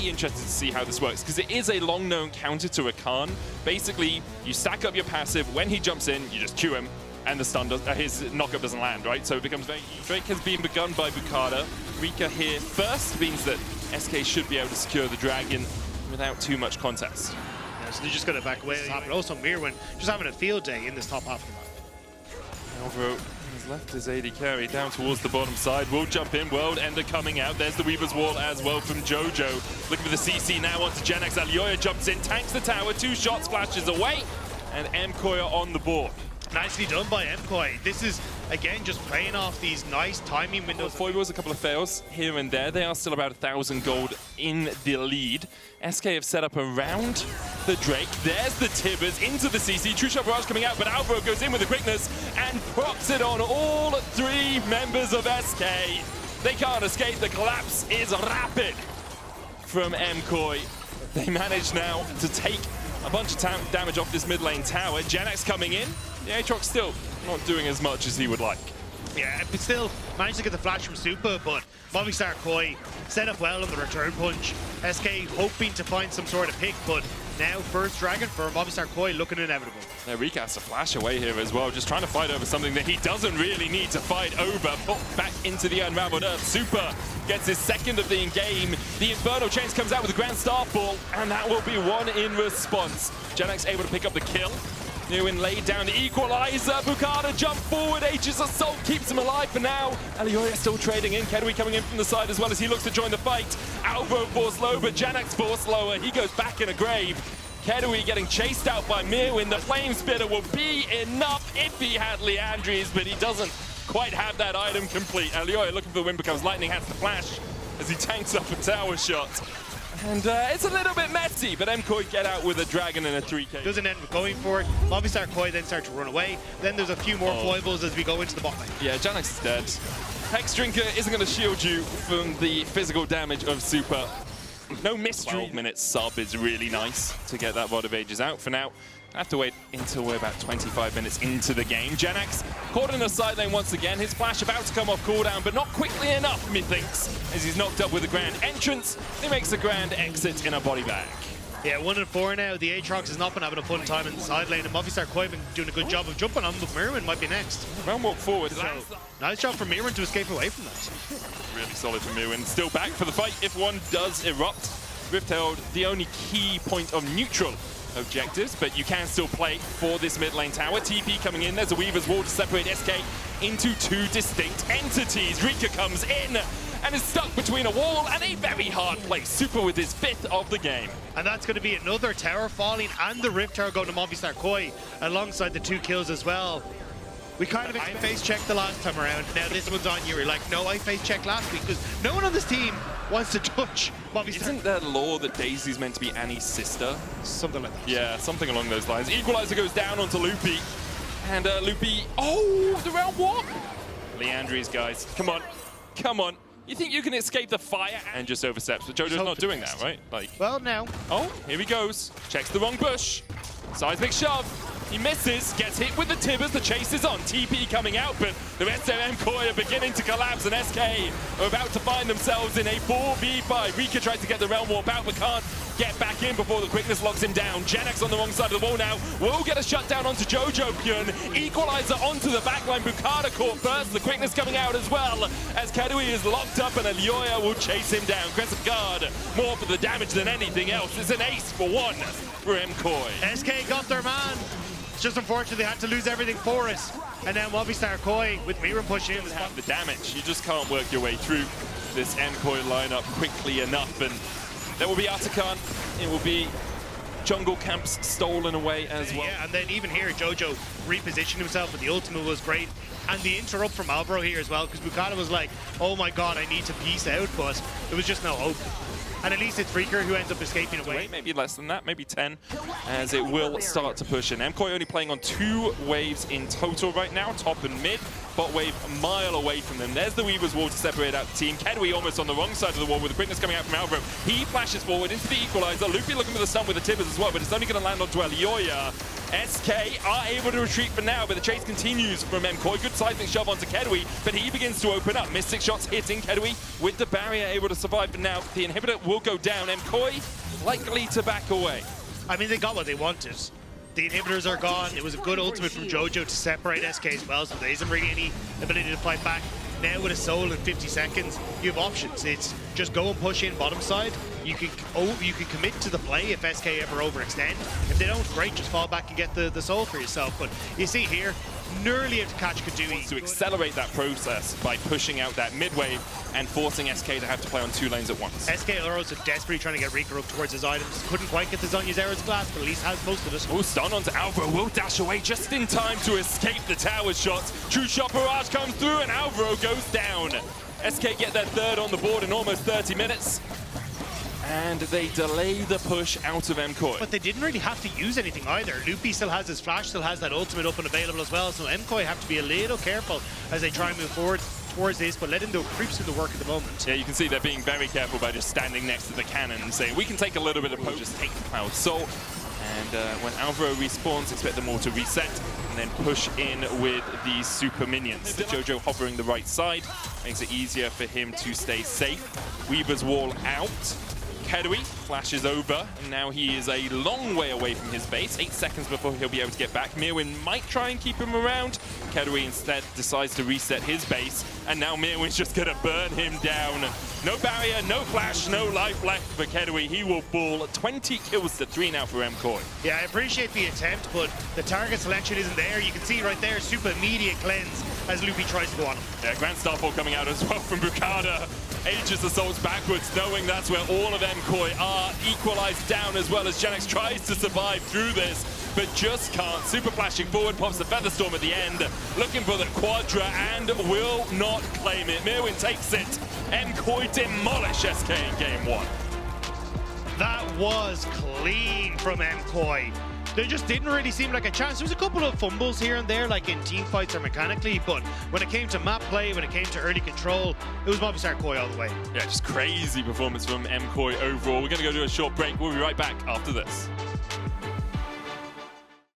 very interested to see how this works, because it is a long-known counter to Rakan. Basically, you stack up your passive. When he jumps in, you just Q him, and the stun does, his knockup doesn't land, right? So it becomes very easy. Drake has been begun by Boukada. Reeker here first means that SK should be able to secure the dragon without too much contest. Yeah, so they just got to back away. But also Myrwn just having a field day in this top half of the map. Alvaro has left his AD carry down towards the bottom side. Will jump in. World Ender coming out. There's the Weaver's Wall as well from Jojo. Looking for the CC now onto Genex. Elyoya jumps in, tanks the tower. 2 shots, flashes away. And MKOI on the board. Nicely done by MKOI. This is, again, just playing off these nice timing windows. Foibles, a couple of fails here and there. They are still about 1,000 gold in the lead. SK have set up around the Drake. There's the Tibbers into the CC. True Shot Barrage coming out, but Alvaro goes in with the quickness and procs it on all 3 members of SK. They can't escape. The collapse is rapid from MKOI. They manage now to take a bunch of damage off this mid lane tower. Genex coming in. The Aatrox still not doing as much as he would like. Yeah, but still managed to get the flash from Supa, but Movistar KOI set up well on the return punch. SK hoping to find some sort of pick, but now first dragon for Movistar KOI looking inevitable. Now Reeker has to flash away here as well, just trying to fight over something that he doesn't really need to fight over. Put back into the unraveled earth. Supa gets his second of the in-game. The Inferno Chains comes out with a Grand Starfall, and that will be 1 in response. Genex able to pick up the kill. Myrwn laid down the equalizer. Boukada jump forward. Aegis Assault keeps him alive for now. Elyoya still trading in. Keduii coming in from the side as well as he looks to join the fight. Alvaro forced low, but Genex forced lower. He goes back in a grave. Keduii getting chased out by Myrwn. The Flame Spitter will be enough if he had Leandries, but he doesn't quite have that item complete. Elyoya looking for the win, becomes lightning, has to flash as he tanks up a tower shot. And it's a little bit messy, but MKOI get out with a dragon and a 3K. Doesn't end up going for it. Movistar KOI then start to run away. Then there's a few more foibles as we go into the bot lane. Yeah, Genex is dead. Hex Drinker isn't going to shield you from the physical damage of Supa. No mystery. 12 minutes sub is really nice to get that Rod of Ages out. For now, I have to wait until we're about 25 minutes into the game. Genex caught in the side lane once again. His flash about to come off cooldown, but not quickly enough, methinks, as he's knocked up with a grand entrance. He makes a grand exit in a body bag. Yeah, 1 and 4 now. The Aatrox has not been having a fun time in the side lane, and Movistar KOI been doing a good job of jumping on, but Myrwn might be next. Round walk forward. So, nice job for Myrwn to escape away from that. Really solid from Myrwn. Still back for the fight if one does erupt. Rift held the only key point of neutral objectives, but you can still play for this mid lane tower. TP coming in. There's a Weaver's Wall to separate SK into 2 distinct entities. Reeker comes in and is stuck between a wall and a very hard place. Supa with his 5th of the game. And that's going to be another tower falling and the Rift Tower going to Movistar KOI alongside the 2 kills as well. We kind of face checked the last time around. Now this one's on you. We're like, no, I face checked last week because no one on this team wants to touch Movistar. Isn't there lore that Daisy's meant to be Annie's sister? Something like that. Yeah, something along those lines. Equalizer goes down onto Loopy. And Loopy, oh, the round walk. Leandries, guys, come on, come on. You think you can escape the fire and just oversteps, but Jojo's not doing that, right? Like, well, now. Oh, here he goes. Checks the wrong bush. Seismic shove. He misses, gets hit with the Tibbers, the chase is on. TP coming out, but the rest of MKOI are beginning to collapse, and SK are about to find themselves in a 4v5. Reeker tries to get the Realm Warp out, but can't get back in before the quickness locks him down. Genex on the wrong side of the wall now. Will get a shutdown onto Jojopyun. Equalizer onto the backline. Boukada caught first. The quickness coming out as well, as Keduii is locked up, and Elyoya will chase him down. Crescent Guard, more for the damage than anything else. It's an ace for 1 for MKOI. SK got their man. It's just unfortunate they had to lose everything for us. And now Movistar KOI with Myrwn pushing in. Have the damage. You just can't work your way through this MKOI lineup quickly enough. And there will be Atakan. It will be jungle camps stolen away as well. Yeah, and then even here, Jojo repositioned himself, but the ultimate was great. And the interrupt from Alvaro here as well, because Boukada was like, oh my god, I need to peace out, but there was just no hope. And at least it's Reeker who ends up escaping away. Maybe less than that, maybe 10, as it will start to push in. MKOI only playing on 2 waves in total right now, top and mid. Bot wave a mile away from them. There's the Weaver's Wall to separate out the team. Keduii almost on the wrong side of the wall with the quickness coming out from Alvaro. He flashes forward into the equalizer. Loopy looking for the stun with the Tibbers as well, but it's only going to land onto Elyoya. SK are able to retreat for now, but the chase continues from MKOI. Good seismic shove onto Keduii, but he begins to open up. Mystic shots hitting Keduii with the barrier, able to survive for now. The inhibitor will go down. MKOI likely to back away. I mean, they got what they wanted. The inhibitors are gone. It was a good ultimate from Jojo to separate SK as well, so there isn't really any ability to fight back. Now with a soul in 50 seconds, you have options. It's just go and push in bottom side. You can commit to the play if SK ever overextend. If they don't, great, just fall back and get the soul for yourself. But you see here, nearly able to catch Keduii. To accelerate that process by pushing out that mid wave and forcing SK to have to play on 2 lanes at once. SK are also desperately trying to get Reeker up towards his items. Couldn't quite get the Zhonya's Arrows Glass, but at least has most of it. Oh, stun onto Alvaro, will dash away just in time to escape the tower shots. True shot barrage comes through and Alvaro goes down. SK get their third on the board in almost 30 minutes. And they delay the push out of MKOI. But they didn't really have to use anything either. Loopy still has his flash, still has that ultimate up and available as well, so MKOI have to be a little careful as they try and move forward towards this, but letting the creeps do the work at the moment. Yeah, you can see they're being very careful by just standing next to the cannon and saying, we can take a little bit of push, just take the Cloud Soul. And when Alvaro respawns, expect them all to reset and then push in with these super minions. The Jojo hovering the right side makes it easier for him to stay safe. Weaver's wall out. Keduii flashes over, and now he is a long way away from his base. 8 seconds before he'll be able to get back. Myrwn might try and keep him around. Keduii instead decides to reset his base, and now Myrwn's just gonna burn him down. No barrier, no flash, no life left for Keduii. He will fall 20 kills to 3 now for MKOI. Yeah, I appreciate the attempt, but the target selection isn't there. You can see right there, super immediate cleanse as Loopy tries to go on him. Yeah, Grand Starfall coming out as well from Boukada. Aegis assaults backwards, knowing that's where all of MKOI are. Equalized down as well as Genex tries to survive through this, but just can't. Super flashing forward, pops the Featherstorm at the end, looking for the Quadra and will not claim it. Myrwn takes it. MKOI demolish SK in game 1. That was clean from MKOI. There just didn't really seem like a chance. There was a couple of fumbles here and there, like in team fights or mechanically, but when it came to map play, when it came to early control, it was Movistar KOI all the way. Yeah, just crazy performance from MKOI overall. We're going to go do a short break. We'll be right back after this.